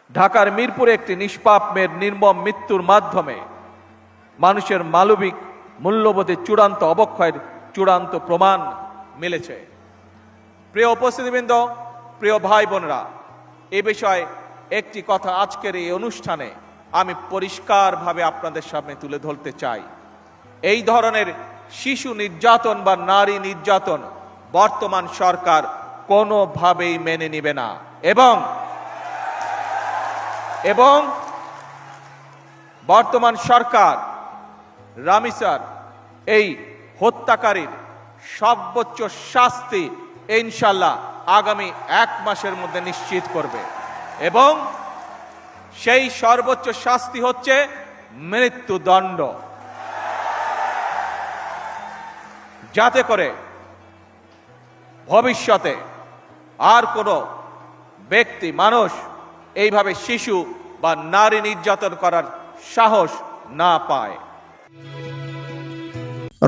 ঢাকার মিরপুরে একটি নিষ্পাপ মেয়ের নির্মম মৃত্যুর মাধ্যমে মানুষের মানবিক মূল্যবোধের চূড়ান্ত অবক্ষয়ের চূড়ান্ত প্রমাণ মিলেছে। প্রিয় উপস্থিতিবৃন্দ, প্রিয় ভাই বোনেরা, এ বিষয়ে একটি কথা আজকের এই অনুষ্ঠানে আমি পরিষ্কারভাবে আপনাদের সামনে তুলে ধরতে চাই। এই ধরনের শিশু নির্যাতন বা নারী নির্যাতন বর্তমান সরকার কোনোভাবেই মেনে নেবে না এবং বর্তমান সরকার রামিসার এই হত্যাকারীর সর্বোচ্চ শাস্তি ইনশাল্লাহ আগামী 1 মাসের মধ্যে নিশ্চিত করবে এবং সেই সর্বোচ্চ শাস্তি হচ্ছে মৃত্যুদণ্ড, যাতে করে ভবিষ্যতে আর কোনো ব্যক্তি মানুষ এইভাবে শিশু বা নারী নির্যাতন করার সাহস না পায়।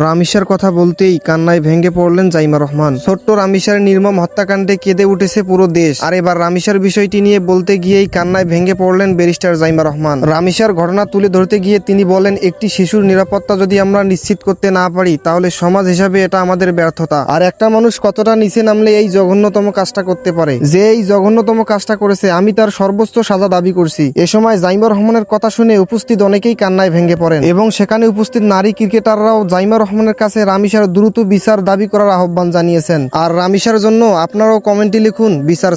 রামিসার কথা বলতেই কান্নায় ভেঙে পড়লেন জাইমা রহমান। ছোট্ট রামিসার নির্মম হত্যাকাণ্ডে কেঁদে উঠেছে পুরো দেশ। আর এবার রামিসার বিষয়টি নিয়ে বলতে গিয়েই কান্নায় ভেঙে পড়লেন ব্যারিস্টার জাইমা রহমান। রামিসার ঘটনা তুলে ধরতে গিয়ে তিনি বলেন, একটি শিশুর নিরাপত্তা যদি আমরা নিশ্চিত করতে না পারি তাহলে সমাজ হিসাবে এটা আমাদের ব্যর্থতা। আর একটা মানুষ কতটা নিচে নামলে এই জঘন্যতম কাজটা করতে পারে। যে এই জঘন্যতম কাজটা করেছে আমি তার সর্বোচ্চ সাজা দাবি করছি। এ সময় জাইমা রহমানের কথা শুনে উপস্থিত অনেকেই কান্নায় ভেঙে পড়েন এবং সেখানে উপস্থিত নারী ক্রিকেটাররাও জাইমা রহমানের কাছে রামিসার দ্রুত বিচার দাবি করার আহ্বান জানিয়েছেন। আর রামিসার জন্য আপনারাও কমেন্টে লিখুন বিচার।